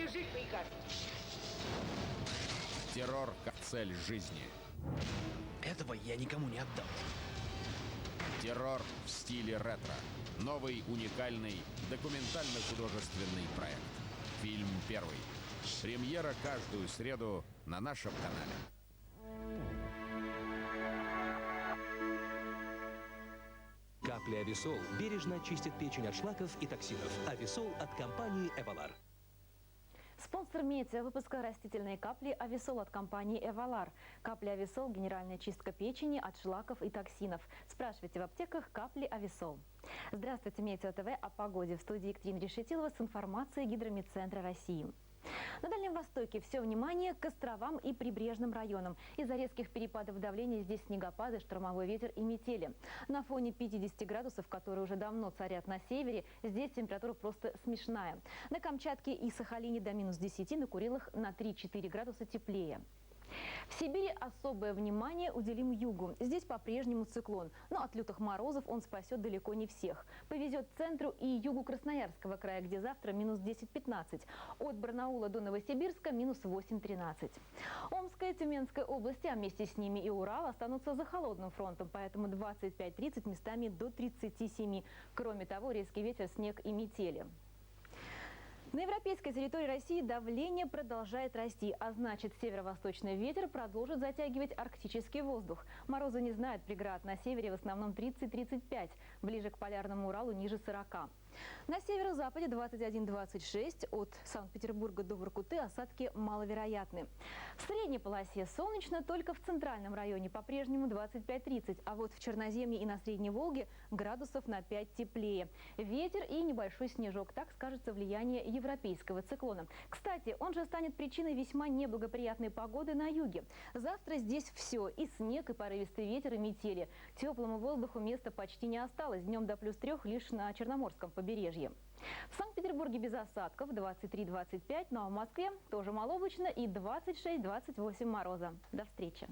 Надлежит приказ. Террор как цель жизни. Этого я никому не отдам. Террор в стиле ретро. Новый уникальный документально-художественный проект. Фильм первый. Премьера каждую среду на нашем канале. Капля Ависол бережно чистит печень от шлаков и токсинов. Ависол от компании Эвалар. Спонсор выпуска растительные капли Ависол от компании Эвалар. Капли Ависол – генеральная чистка печени от шлаков и токсинов. Спрашивайте в аптеках капли Ависол. Здравствуйте, Метео ТВ о погоде. В студии Екатерина Решетилова с информацией Гидромедцентра России. На Дальнем Востоке все внимание к островам и прибрежным районам. Из-за резких перепадов давления здесь снегопады, штормовой ветер и метели. На фоне 50 градусов, которые уже давно царят на севере, здесь температура просто смешная. На Камчатке и Сахалине до минус 10, на Курилах на 3-4 градуса теплее. В Сибири особое внимание уделим югу. Здесь по-прежнему циклон, но от лютых морозов он спасет далеко не всех. Повезет центру и югу Красноярского края, где завтра минус 10-15. От Барнаула до Новосибирска минус 8-13. Омская и Тюменская области, а вместе с ними и Урал, останутся за холодным фронтом, поэтому 25-30, местами до 37. Кроме того, резкий ветер, снег и метели. На европейской территории России давление продолжает расти, а значит, северо-восточный ветер продолжит затягивать арктический воздух. Морозы не знают преград. На севере в основном 30-35, ближе к полярному Уралу ниже 40. На северо-западе 21-26, от Санкт-Петербурга до Воркуты осадки маловероятны. В средней полосе солнечно, только в центральном районе по-прежнему 25-30, а вот в Черноземье и на Средней Волге градусов на 5 теплее. Ветер и небольшой снежок, так скажется влияние европейского циклона. Кстати, он же станет причиной весьма неблагоприятной погоды на юге. Завтра здесь все, и снег, и порывистый ветер, и метели. Теплому воздуху места почти не осталось, днем до плюс 3 лишь на Черноморском побережье. В Санкт-Петербурге без осадков 23-25, ну а в Москве тоже малооблачно и 26-28 мороза. До встречи!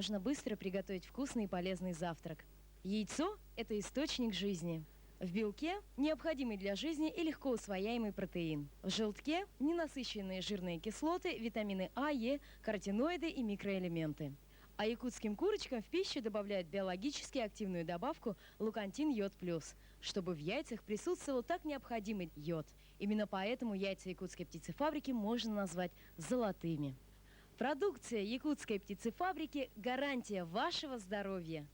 Можно быстро приготовить вкусный и полезный завтрак. Яйцо – это источник жизни. В белке – необходимый для жизни и легко усвояемый протеин. В желтке – ненасыщенные жирные кислоты, витамины А, Е, каротиноиды и микроэлементы. А якутским курочкам в пищу добавляют биологически активную добавку лукантин йод плюс, чтобы в яйцах присутствовал так необходимый йод. Именно поэтому яйца якутской птицефабрики можно назвать золотыми. Продукция якутской птицефабрики – гарантия вашего здоровья.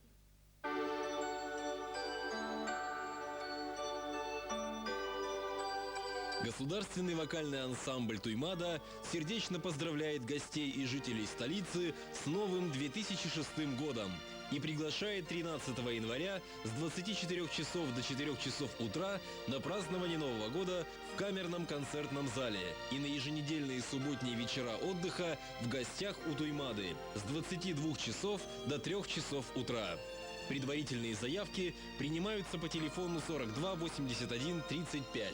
Государственный вокальный ансамбль «Туймада» сердечно поздравляет гостей и жителей столицы с новым 2006 годом и приглашает 13 января с 24 часов до 4 часов утра на празднование Нового года в камерном концертном зале и на еженедельные субботние вечера отдыха в гостях у Туймады с 22 часов до 3 часов утра. Предварительные заявки принимаются по телефону 42 81 35.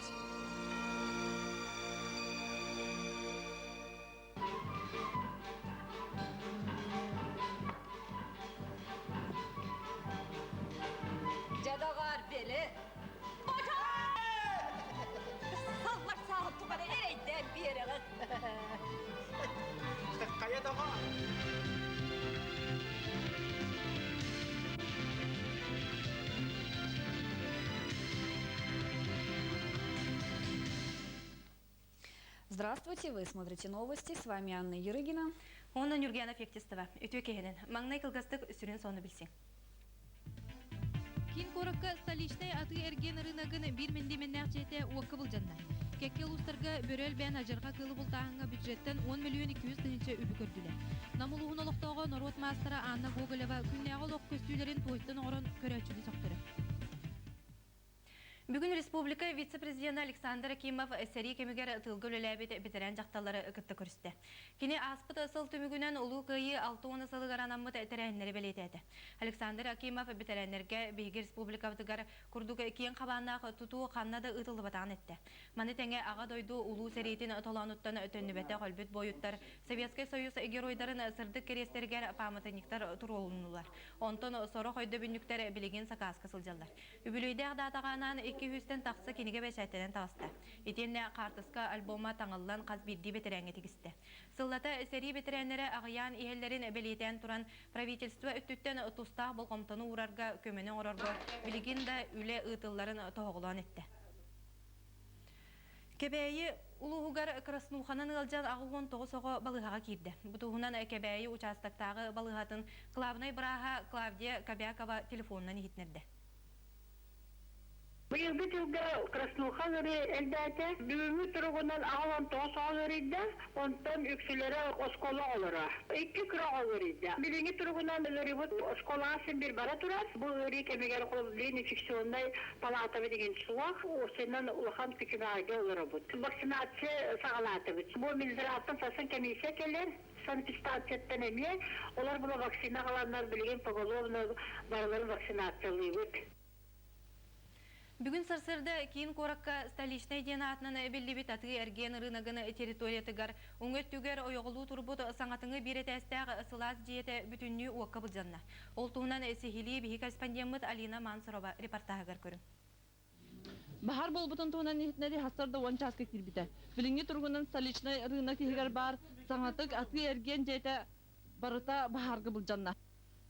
Здравствуйте, вы смотрите новости, с вами Анна Ерыгина. Онна Нюргена Фектистова. Ütüke Маңнай кылгастык сүрін соны білсең. Кин коракка столичный аты эрген рыногын бир мендеменнәк жете уакы бұл жанна. Кекке улустарга бөрел бән ажырға кылы бұлтағынға бюджеттен 10 миллион 200 тынынча үлі көрділі. Намылуғын олықтауға Норот мастера Анна Гоголева күннәғыл оқ көстүйлерін тойттын оғырын көрәчілі соқтыры. Бүгін республика вице-президенті Александр Акимов сәрі кемегер тылғы өләбет бітірен жақталары күтті көрісті. Кені аспыт ысыл түмігінен ұлы күйі 6-10 ысылы ғаранамыд тәрәнлері белетеді. Александр Акимов бітіренлерге бейгі республикавдығар күрдігі кейін қабаннақ тұтуы қаннады ұтылы батаған етті. Маны тәңе аға дойду ұлы сәретін толануттан өтіннібеті қолбет бойыттар Советский Союз геройдарын сырдық керестергер памытыниктар тұролынулар. Онтон соры қойды бүнніктер білеген сақасқы сылжалар. Үбілейді ағдатағанан 200-тен тақсы кенеге бәшәттен тағысты. Етенне қартысқа альбома таңылдан қаз бидді бетерәңе тегісті. Сыллата сәрі бетерәнлері ағыян иелерін бәлетен тұран правительство үттіттен тұстақ болғымтыны ұрарға көмені ұрарға білеген да үлі ұтыларын тоғылан етті. Кебәйі Улуғығар Краснуханын ғалжан ағуын тоғы-соғы балығаға кейді. Бұтығынан кебәйі участақтағы балығатын Клавнай Браха Клавдия Кабякова телефонынан етнерді. Быйыл битилге Краснуха гыри элбәте бүгүнкү тургунан агылан тоосоо гырыйда, онтон үксүлөрө оскола олора. 2 кыра гырыйда. Биринги тургунан гырыбыт осколага сен бир бара турат. Бу гыри кемегер колдун инфекционный палата деген суак, осенен улахан тикинага олоробут. Вакцинация сагалатыбыт. Бу милдираттан сасын комиссия келер. Санэпистациятан эме, олар була вакцина каландар билген поголовно барыларын вакцинациялыйбыт. Бүгін сырсырды кейін қораққа столичный ден атынан белдебет атығы әрген рынағын территориятығар оңет түгер ойығылу тұрбыт саңатыңы берет әстәғ сылаз жиеті бүтінні уаққа бұлжанна. Ол туғынан сехили бейі корреспондент Алина Мансурова репортажығар көрін. Бахар бол бұтын туғынан нетінәді хастарды он часқа кірбіті. Біліңге тұрғынан столичный рынақ тегер бар саңатық атығы әрген жеті барыта бахарға бұлжанна.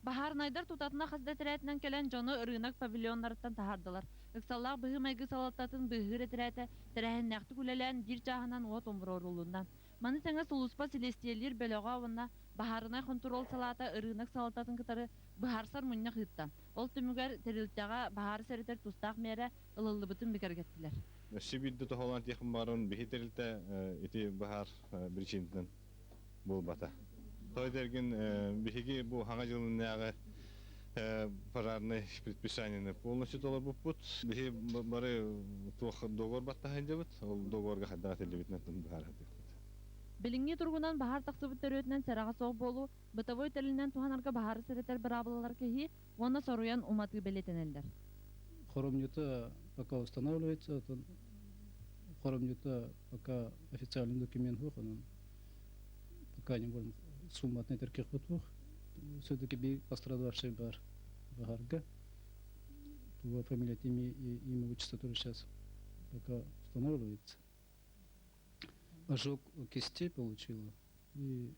Бахар найдар тутатына хаздатырәтінен келен жоны рынақ павильонларыттан тахардылар. Үксаллақ бұғы мәйгі салаттатын бұғы ретірәті тәрәхін нәқті күлелән дир жағынан от омбырор ұлынан. Маны тәңі сұлыспа селестиелер бөліға онына бахарына контрол салата рынақ салаттатын кітары бұхарсар мұнна қытта. Ол түмігер тәрілттіға бахар сәрітер тұстақ мәрі ылылы бұтын бекергеттілер. Сибирді тұхолан текім барын бейі тәрілті еті бахар бірчинтін бұл бата. Тойдерген бейге бұл хаңа жылыннағы пожарный предписание полностью толар бупут. Бейге бары доғор баттағын жабыт, ол доғорға қаддағат әлебетінен бахар хатыр. Біліңге тұрғынан бахар тақсыбыттар өтінен сәраға соғы болу, бұтавой тәлінен туғанарға бахары сәреттер бірабылалар кехи, оны соруян уматы белетен әлдер. Хоромнюта пока устанавливается, хоромнюта пока официальный документ выходит, пока не будем сумматный терких бутух, все-таки би пострадавший бар Бахарга, его фамилия, имя, отчество тоже сейчас пока устанавливается. Ожог кисти получила и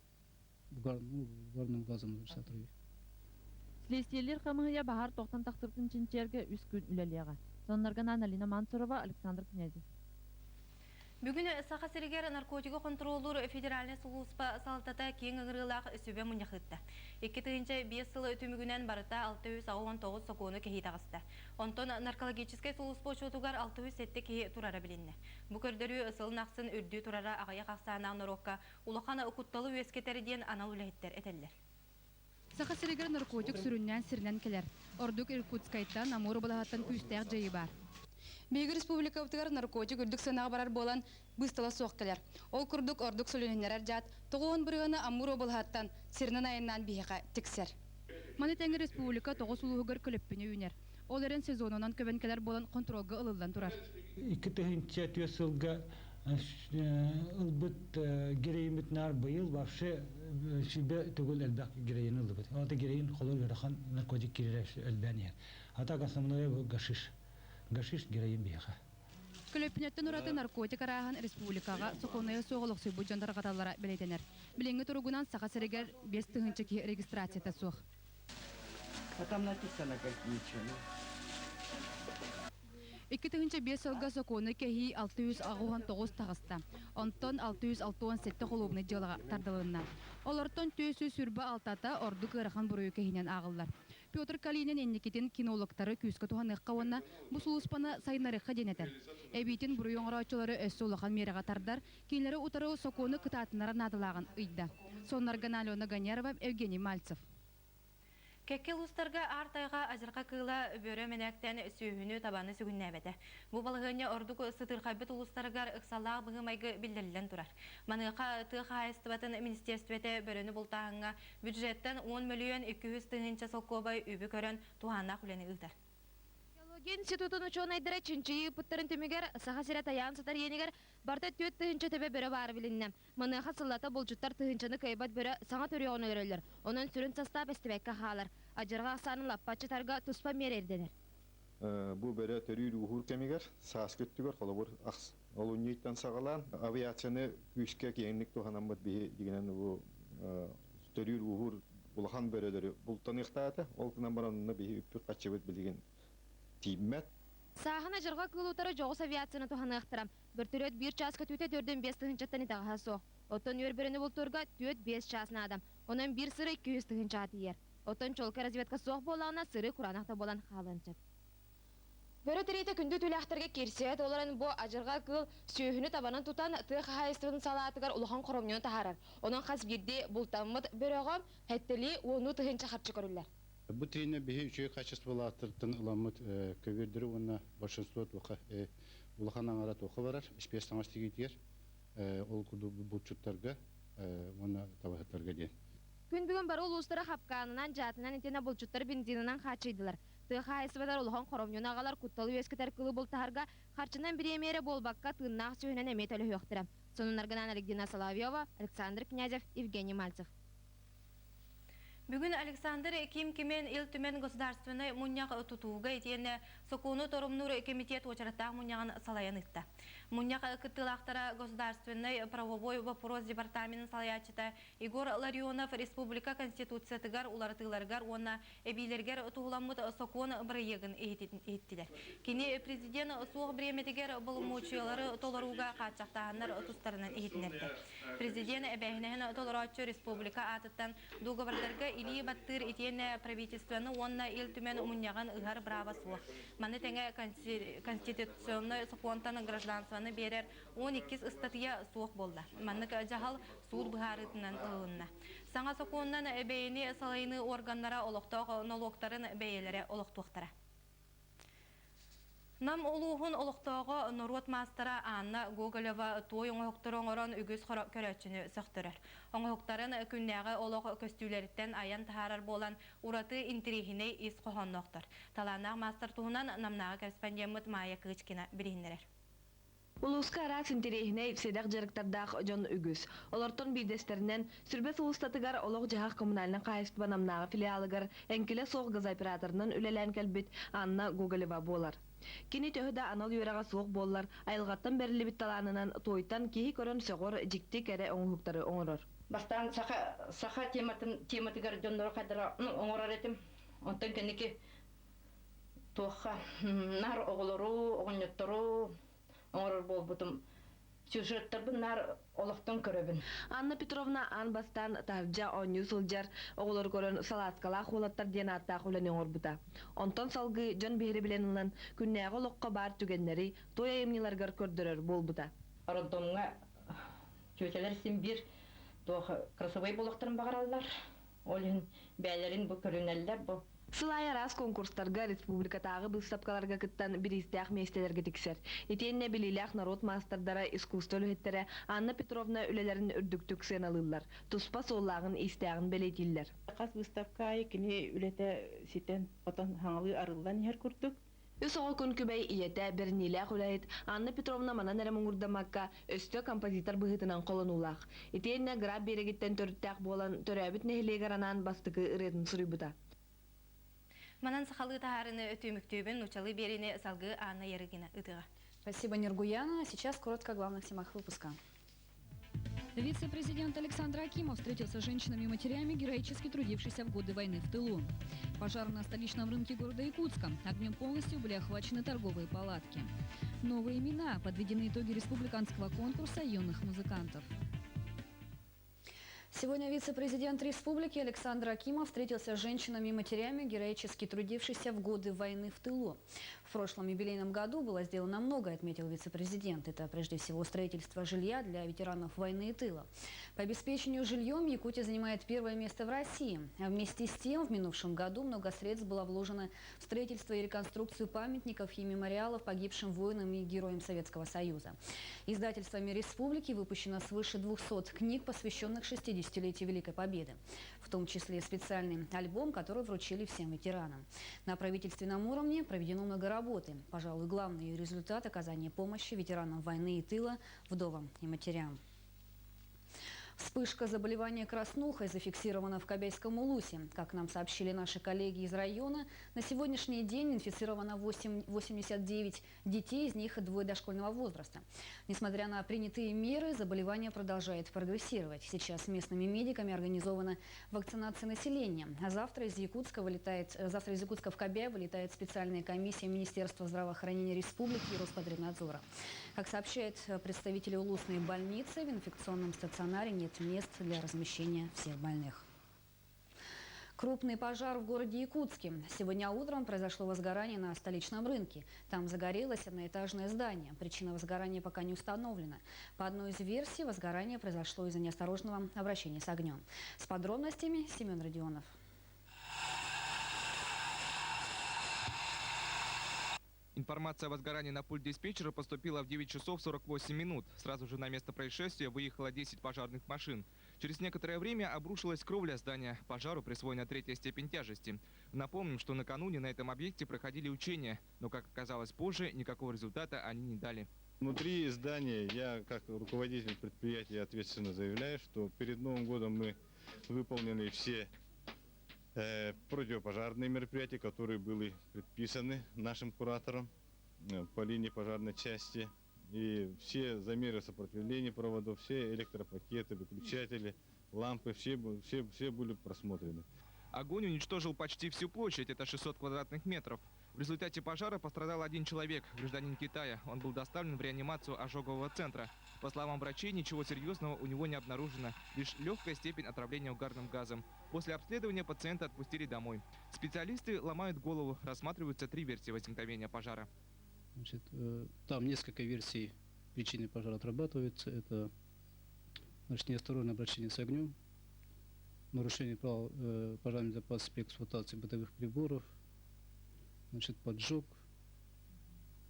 угарным газом сотрудник. Следствиелер қамығыя бахар тоқтан тақсыртын чинчерге үскін үлелеға. Сонларған Алина Мансурова, Александр Князев. Бүгін сақа сірігер наркотигі контролур федеральный сұлыспа салтата кейін ғырылақ сөбе мұняқытты. 2005 сылы өтімігінен барыта 619 сокуыны кехи тағысты. Онтон наркологический сұлыспа шотугар 607 кехи турара білінні. Бұ көрдірі ысылын ақсын үрді турара ағая қақсана нұрокка улақана ұқытталы өскетерден анал үләйттер әтелдер. Сақа сірігер наркотик сүріннен сірінен келер. Ордук Иркутскайттан Амуру балағаттан күстәқ жайы бар. Бейгі республика өтігер наркотик үрдік сынаға барар болан бұстала соқ келер. Ол күрдік ордық сөленінер жат, тұғуын бұрығаны Амуру балағаттан сірінен айынан бейіға тіксер. Маны тәңі республика тоғы сұлуғығыр көліппіне үйнер. Ол әрін сезонынан көбен келер болан контролға ылылдан тұрар. 2003 жылға ылбыт гереймет нар бұйыл бақшы шүбе түгіл әлбәк герейін ылбыт. Ата герейін қолы верахан наркотик керер әлбәне. Ата қасымыны гашиш герейін бейға. Көлөпінеттен ұраты наркотик арағын республикаға соқонайы соғылық сөйбу жандар қаталара білетенер. Біленгі тұрғынан сақа сәрігер 5 түгіншекі регистрацията соқ. А там написано как ничего. 2005 жылға соқоны кәхи 669 тағысты. Онтон 667 қолуымны жылыға тардылығына. Олартон төсі сүрбі алтата орды қыраған бұрыю кәхінен ағылдар. Петр Калинин еннекетін кинологтары күйіскі туған ұққауына бұсылыспаны сайынарыққа денетер. Әбейтін бұрыю оңырачылары өссі олаған меріға тардар, кейлері ұтары соқоны қытатынара надылағын ұйды. Сонларған Алена Ганярова, Евгений Мальцев. Кекел устарга артайга ажырга кыла бөрө менектен сүйүнү табаны сүгүннәбете. Бу балыгыня ордук сытыркайбыт улустаргар ыксаллаа быгымайгы билдирилен турар. Маныга тыга айстыбатын министерствете бөрөнү бултааңга бюджеттен 10 миллион 200 тыгынча соккобай үбү көрөн туһанна күлени ыйтар. Геология институтун ученыйдыра чинчи пыттарын түмігер сахасыра таян сатар енігер барта түйет тыгынча төбе бөрі бары біліннем. Маныға сыллата болчуттар тыгынчаны кайбат бөрі саңа төрі оны өрелер. Онын сүрін састап әстібәкке қалар. Ажырға ақсанын лаппачы тарға туспа мерерденер. Бу бөрі төрі үйір кемігер саас көттігер қолы бұр олуниеттен сағалан. Авиацияны күшке кейінлік туғанамбыд бейі дегенен бұл төрі үйір бұлған бөрелері бұлттан иқтааты. Ол күнан баранына бейі үппік қатшыбыд білген теймет. Сағына жырға кылутары жоғыс авиацияны туғаны ақтырам. Bir türet bir ças kötüte 4-5 tığınçattan itağa soğuk. Oton yörbürünü bulturga 4-5 çasına adam. Onun bir sırı 200 tığınçatı yer. Oton çolka razvetka soğuk bolağına sırı kuranakta bolan halınçat. Börü tereyte kündü tüleğterge kerset, oların bu acırga kıl söğünü tabanın tutan tığ hayıstığın salatıgar uluğan koromyon taharar. Onun xas birde bultanmıd böröğüm hətteli onu tığınça harçı körürler. Bu trene bir üçü качестволатыртын ыламыт көвердірі оны большинство тоқа улахан аңара тоқы барар, ішпес таңаш тегейтер, ол күрді бұлчуттарға, оны табақыттарға ден. Күн бүгін бар ол ұстары қапқанынан жатынан етені бұлчуттар бензинынан қачыйдылар. Тыға айсыбадар улахан қоромнен ағалар құтталы өскітер кылы бұлтағарға қарчынан бір емері болбаққа тыыннақ сүйінен әмет әлі өқтірім. Сонын арғынан Александра Соловьева, Александр Князев, Евгений Мальцев. Бүгін Александр Ким-Кимен ил-түмен государственный муньяқ тұтуға етені Сокуну Торумнур комитет очараттағы муньяғын салаян ытта. Муньяқ кыттылақтара государственный правовой вопрос департаментін салаячыта Игор Ларионов Республика Конституциятыгар улартыларгар онна әбейлергер тұғыламыд Сокун бірегін еттілер. Кені президент суық біреметігер болмучылары толаруға қатшақтағандар тұстарынан еттілерді. Президент әбәйінен толаратчы республика атыттан договордарға или баттыр итене правительствоны онна ил-түмен умуньяган ыгар брава суох. Маны теңе конституционный сокуантан гражданствоны берер 12 статья суох болда. Маны жахал суд быгарытынан ылынна. Саңа сокуаннан бейни салайны органнара олоқтоқ налогтарын бейелері олоқтуқтара. Нам улуғын олықтауға Нұрот мастера Анна Гоголева той оңықтырын орын үгіз көрәтшіні сөқтірір. Оңықтарын күннәғі олық көстүйлеріттен аян тағарар болан ураты интригіне ес қоғаннықтыр. Таланақ мастер туғынан намнаға корреспондент Майя Кычкина бірейіндерер. Улуска рас интерехіне седақ жарықтардақ жон үгіз. Олартон бейдестерінен сүрбес улыстатыгар олық жағақ коммунальның қайыстыба намнаға филиалыгар әнкелі соқ газ операторынан үлелән кәлбет Анна Гоголева болар. Кені төхіда анал юраға соқ болар, айылғаттан бәрілі бітталанынан тойтан кейі көрін соғыр жікті кәрі оңғықтары оңырыр. Бастан саха тематыгар жонлары қадыра оңырар етім. Онтан кәнеке тоққа нар оғылыру, оғынеттіру оңырыр бол бұтым. Сюжеттарбын нар олықтың көрөбін. Анна Петровна ан бастан таржа оню сылжар оғылыр көрін салаткалақ олаттар ден аттақ олан оңыр бұта. Онтан салғы жон бері біленілін күннәғы олыққа бар түгеннері той айымниларғар көрдірір бол бұта. Роддомға чөтелер сен бір красовай болықтарын бағаралар. Олын бәлерін бұл көрінелер бұл. Сылай арас конкурстарға республикатағы бұстапқаларға кыттан бірістіяқ местелерге тіксер. Етенне біліліяқ народ мастардара искусство үліхеттері Анна Петровна үлелерін үрдіктік сен алылар. Туспа соллағын истіяғын бәлетілдер. Қас бұстапқа кіне үлеті сетен отан хаңылы арылдан ер күрдік. Өс оғы күн күбәй иеті бірнеліяқ үләйт Анна Петровна манан әрі мұңырдамаққа өсті композитор бұғытынан қолын улақ. Етенне граб берегеттен төріттіяқ болан төрәбіт нәхілегіранан бастықы ұретін сұрый бұта. Манан сахалы тахарыны өтөмүктөбін учалы беріне салгы Анна Ярыгина ытыға. Спасибо, Нургуяна. Сейчас коротко о главных темах выпуска. Вице-президент Александр Акимов встретился с женщинами и матерями, героически трудившихся в годы войны в тылу. Пожар на столичном рынке города Якутска. Огнем полностью были охвачены торговые палатки. Новые имена. Подведены итоги республиканского конкурса юных музыкантов. Сегодня вице-президент республики Александр Акимов встретился с женщинами и матерями, героически трудившихся в годы войны в тылу. В прошлом юбилейном году было сделано многое, отметил вице-президент. Это прежде всего строительство жилья для ветеранов войны и тыла. По обеспечению жильем Якутия занимает первое место в России. А вместе с тем в минувшем году много средств было вложено в строительство и реконструкцию памятников и мемориалов погибшим воинам и героям Советского Союза. Издательствами республики выпущено свыше 200 книг, посвященных 60-летию Великой Победы, в том числе специальный альбом, который вручили всем ветеранам. На правительственном уровне проведено много работы. Пожалуй, главный результат – оказания помощи ветеранам войны и тыла, вдовам и матерям. Вспышка заболевания краснухой зафиксирована в Кобяйском Улусе. Как нам сообщили наши коллеги из района, на сегодняшний день инфицировано 89 детей, из них 2 дошкольного возраста. Несмотря на принятые меры, заболевание продолжает прогрессировать. Сейчас местными медиками организована вакцинация населения. А завтра из Якутска в Кобяй вылетает специальная комиссия Министерства здравоохранения Республики и Роспотребнадзора. Как сообщают представители Улусной больницы, в инфекционном стационаре нет мест для размещения всех больных. Крупный пожар в городе Якутске. Сегодня утром произошло возгорание на столичном рынке. Там загорелось одноэтажное здание. Причина возгорания пока не установлена. По одной из версий, возгорание произошло из-за неосторожного обращения с огнем. С подробностями Семен Родионов. Информация о возгорании на пульт диспетчера поступила в 9 часов 48 минут. Сразу же на место происшествия выехало 10 пожарных машин. Через некоторое время обрушилась кровля здания. Пожару присвоена 3-я степень тяжести. Напомним, что накануне на этом объекте проходили учения, но, как оказалось позже, никакого результата они не дали. Внутри здания я, как руководитель предприятия, ответственно заявляю, что перед Новым годом мы выполнили все противопожарные мероприятия, которые были предписаны нашим куратором по линии пожарной части. И все замеры сопротивления проводов, все электропакеты, выключатели, лампы, все были просмотрены. Огонь уничтожил почти всю площадь, это 600 квадратных метров. В результате пожара пострадал 1 человек, гражданин Китая. Он был доставлен в реанимацию ожогового центра. По словам врачей, ничего серьезного у него не обнаружено, лишь легкая степень отравления угарным газом. После обследования пациента отпустили домой. Специалисты ломают голову, рассматриваются 3 версии возникновения пожара. Значит, там несколько версий причины пожара отрабатываются. Это, значит, неосторожное обращение с огнем, нарушение правил пожарной безопасности при эксплуатации бытовых приборов, значит, поджог.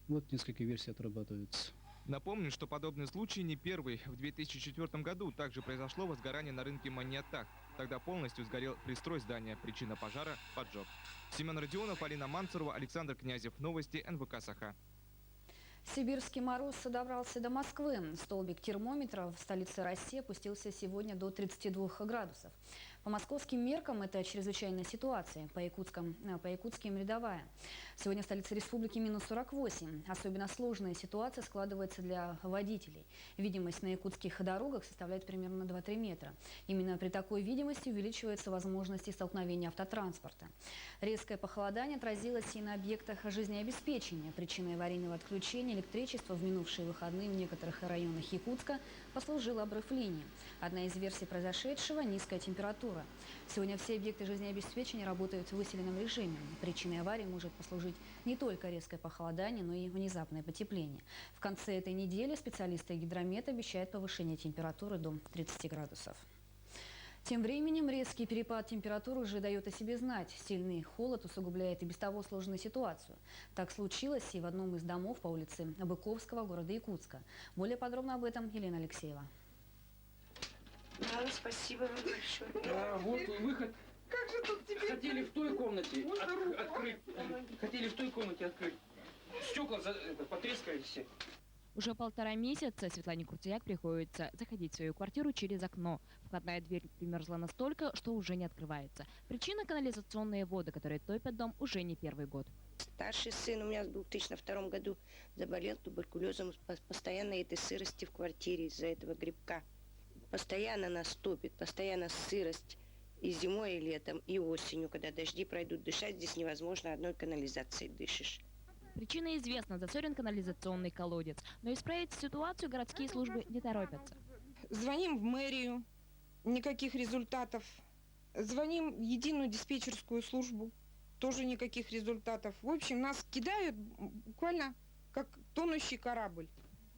Вот несколько версий отрабатываются. Напомню, что подобный случай не первый. В 2004 году также произошло возгорание на рынке Маньятак. Тогда полностью сгорел пристрой здания. Причина пожара – поджог. Семен Родионов, Алина Мансурова, Александр Князев. Новости НВК «Саха». Сибирский мороз добрался до Москвы. Столбик термометра в столице России опустился сегодня до 32 градусов. По московским меркам это чрезвычайная ситуация, по якутским рядовая. Сегодня в столице республики минус 48. Особенно сложная ситуация складывается для водителей. Видимость на якутских дорогах составляет примерно 2-3 метра. Именно при такой видимости увеличиваются возможности столкновения автотранспорта. Резкое похолодание отразилось и на объектах жизнеобеспечения. Причиной аварийного отключения электричества в минувшие выходные в некоторых районах Якутска послужил обрыв линии. Одна из версий произошедшего – низкая температура. Сегодня все объекты жизнеобеспечения работают в усиленном режиме. Причиной аварии может послужить не только резкое похолодание, но и внезапное потепление. В конце этой недели специалисты гидромета обещают повышение температуры до 30 градусов. Тем временем резкий перепад температуры уже дает о себе знать. Сильный холод усугубляет и без того сложную ситуацию. Так случилось и в одном из домов по улице Быковского города Якутска. Более подробно об этом Елена Алексеева. Да, спасибо большое. Вот выход. Как же тут тебе? Хотели в той комнате открыть. Хотели в той комнате открыть. Стекла потрескались все. Уже 1,5 месяца Светлане Куртияк приходится заходить в свою квартиру через окно. Входная дверь примерзла настолько, что уже не открывается. Причина – канализационные воды, которые топят дом уже не 1-й год. Старший сын у меня в 2002 году заболел туберкулезом. Постоянно этой сырости в квартире из-за этого грибка. Постоянно нас топит, постоянно сырость и зимой, и летом, и осенью, когда дожди пройдут. Дышать здесь невозможно, одной канализацией дышишь. Причина известна – засорен канализационный колодец. Но исправить ситуацию городские службы не торопятся. Звоним в мэрию, никаких результатов. Звоним в единую диспетчерскую службу, тоже никаких результатов. В общем, нас кидают буквально как тонущий корабль.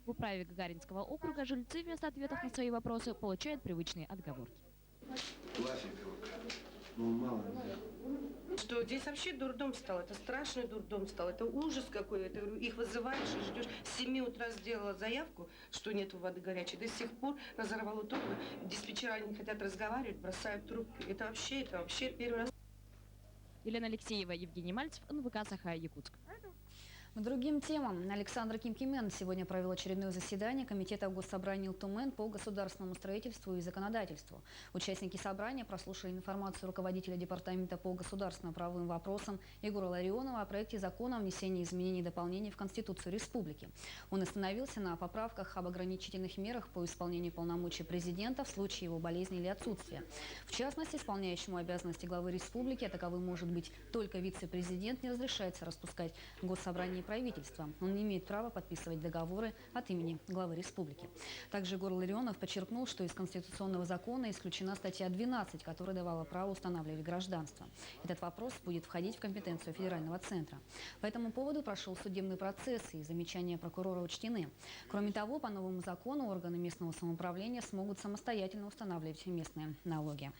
В управе Гагаринского округа жильцы вместо ответов на свои вопросы получают привычные отговорки. Что здесь вообще дурдом стал, это страшный дурдом стал, это ужас какой, это их вызываешь и ждешь. С 7 утра сделала заявку, что нет воды горячей, до сих пор разорвало трубы, диспетчера не хотят разговаривать, бросают трубки. Это вообще первый раз. Елена Алексеева, Евгений Мальцев, НВК Саха, Якутск. К другим темам. Александр Кимкимен сегодня провел очередное заседание Комитета Госсобрания ЛТУМЭН по государственному строительству и законодательству. Участники собрания прослушали информацию руководителя Департамента по государственно-правовым вопросам Егора Ларионова о проекте закона о внесении изменений и дополнений в Конституцию Республики. Он остановился на поправках об ограничительных мерах по исполнению полномочий президента в случае его болезни или отсутствия. В частности, исполняющему обязанности главы республики, а таковым может быть только вице-президент, не разрешается распускать госсобрание правительства. Он не имеет права подписывать договоры от имени главы республики. Также Егор Ларионов подчеркнул, что из конституционного закона исключена статья 12, которая давала право устанавливать гражданство. Этот вопрос будет входить в компетенцию федерального центра. По этому поводу прошел судебный процесс, и замечания прокурора учтены. Кроме того, по новому закону органы местного самоуправления смогут самостоятельно устанавливать местные налоги.